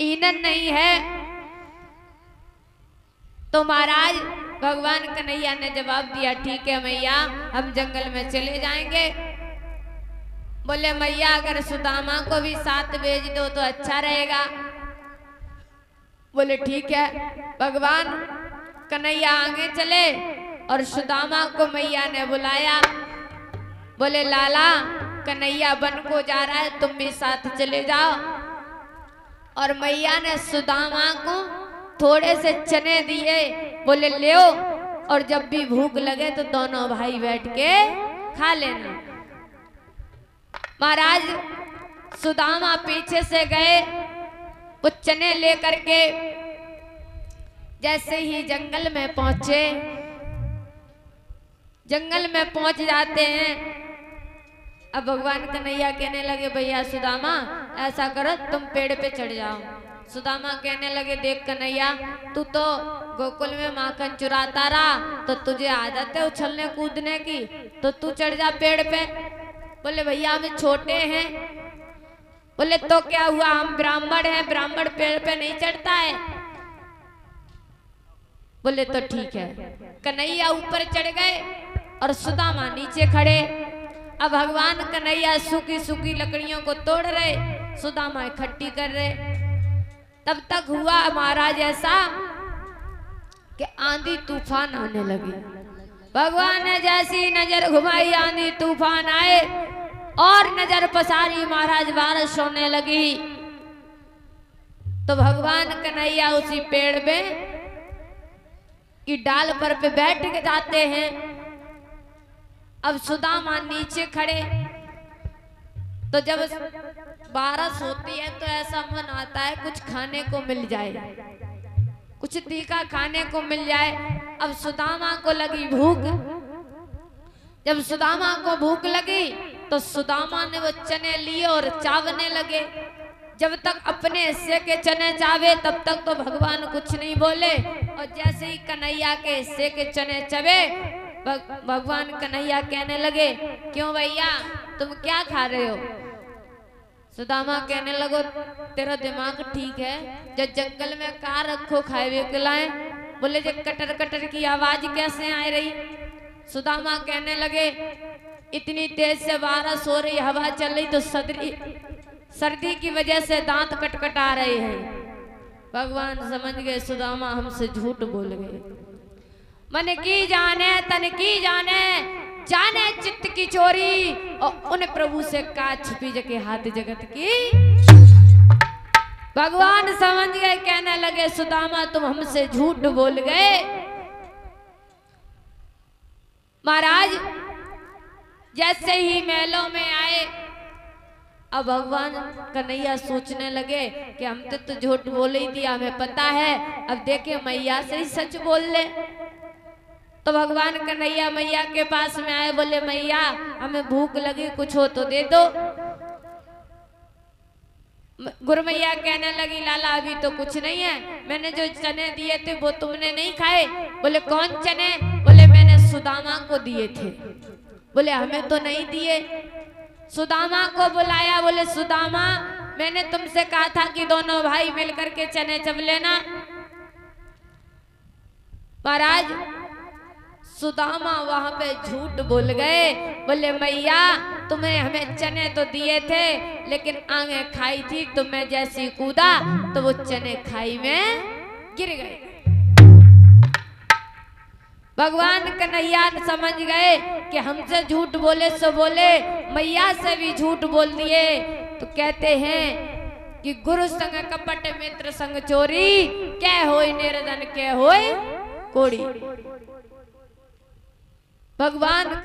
ईनन नहीं है। तो महाराज भगवान कन्हैया ने जवाब दिया, ठीक है मैया, हम जंगल में चले जाएंगे। बोले मैया अगर सुदामा को भी साथ भेज दो तो अच्छा रहेगा। बोले ठीक है। भगवान कन्हैया आगे चले और सुदामा को मैया ने बुलाया। बोले लाला कन्हैया वन को जा रहा है, तुम भी साथ चले जाओ। और मैया ने सुदामा को थोड़े से चने दिए। बोले ले और जब भी भूख लगे तो दोनों भाई बैठ के खा लेना। महाराज सुदामा पीछे से गए, वो चने लेकर के जैसे ही जंगल में पहुंचे, जंगल में पहुंच जाते हैं। अब भगवान कन्हैया कहने लगे भैया सुदामा ऐसा करो तुम पेड़ पे चढ़ जाओ। सुदामा कहने लगे देख कन्हैया तू तो गोकुल में माखन चुराता रहा, तो तुझे आदत है उछलने कूदने की, तो तू चढ़ जा पेड़ पे। बोले भैया हम छोटे हैं। बोले तो क्या हुआ, हम ब्राह्मण हैं, ब्राह्मण पेड़ पे नहीं चढ़ता है। बोले तो ठीक है। कन्हैया ऊपर चढ़ गए और सुदामा नीचे खड़े। अब भगवान कन्हैया सूखी सूखी लकड़ियों को तोड़ रहे, सुदामा इकट्ठी कर रहे। तब तक हुआ महाराज ऐसा कि आंधी तूफान आने लगी। भगवान ने जैसी नजर घुमाई आंधी तूफान आए और नजर पसारी महाराज बारिश होने लगी। तो भगवान कन्हैया उसी पेड़ में की डाल पर पे बैठ के जाते हैं। अब सुदामा नीचे खड़े। तो जब बारिश होती है तो ऐसा मन आता है कुछ खाने को मिल जाए, कुछ तीखा खाने को मिल जाए। अब सुदामा को लगी भूख। जब सुदामा को भूख लगी तो सुदामा ने वो चने लिए और चावने लगे। जब तक अपने हिस्से के चने चावे तब तक तो भगवान कुछ नहीं बोले, और जैसे ही कन्हैया के हिस्से के चने चबे भगवान कन्हैया कहने लगे क्यों भैया तुम क्या खा रहे हो। सुदामा कहने लगो तेरा दिमाग ठीक है, जब जंगल में कहा रखो खाए के लाए। बोले जो कटर कटर की आवाज कैसे आ रही। सुदामा कहने लगे इतनी तेज से बारिश हो रही, हवा चल रही तो सर्दी की वजह से दांत कटकटा रहे हैं। भगवान समझ गए सुदामा हमसे झूठ बोल गए। मन की जाने तन की जाने, जाने चित्त की चोरी, और उन प्रभु से का छुपी जके हाथ जगत की। भगवान समझ गए, कहने लगे सुदामा तुम हमसे झूठ बोल गए। महाराज जैसे ही महलों में आए, अब भगवान कन्हैया सोचने लगे कि हम तो झूठ बोल ही दिया, हमें पता है, अब देखे मैया से ही सच बोल ले। तो भगवान कन्हैया मैया के पास में आए। बोले मैया हमें भूख लगी, कुछ हो तो दे दो। गुरु मैया कहने लगी लाला अभी तो कुछ नहीं है, मैंने जो चने दिए थे वो तुमने नहीं खाए। बोले कौन चने। बोले मैंने सुदामा को दिए थे। बोले हमें तो नहीं दिए। सुदामा को बुलाया। बोले सुदामा मैंने तुमसे कहा था कि दोनों भाई मिलकर के चने चब लेना। महाराज सुदामा वहां पे झूठ बोल गए। बोले मैया तुमने हमें चने तो दिए थे लेकिन आगे खाई थी, तो मैं जैसी कूदा तो वो चने खाई में गिर गए। भगवान कन्हैया समझ गए कि हमसे झूठ बोले सो बोले, मैया से भी झूठ बोल दिए। तो कहते हैं कि गुरु संग कपट मित्र संग चोरी, क्या होई निर्धन क्या होई कोड़ी। भगवान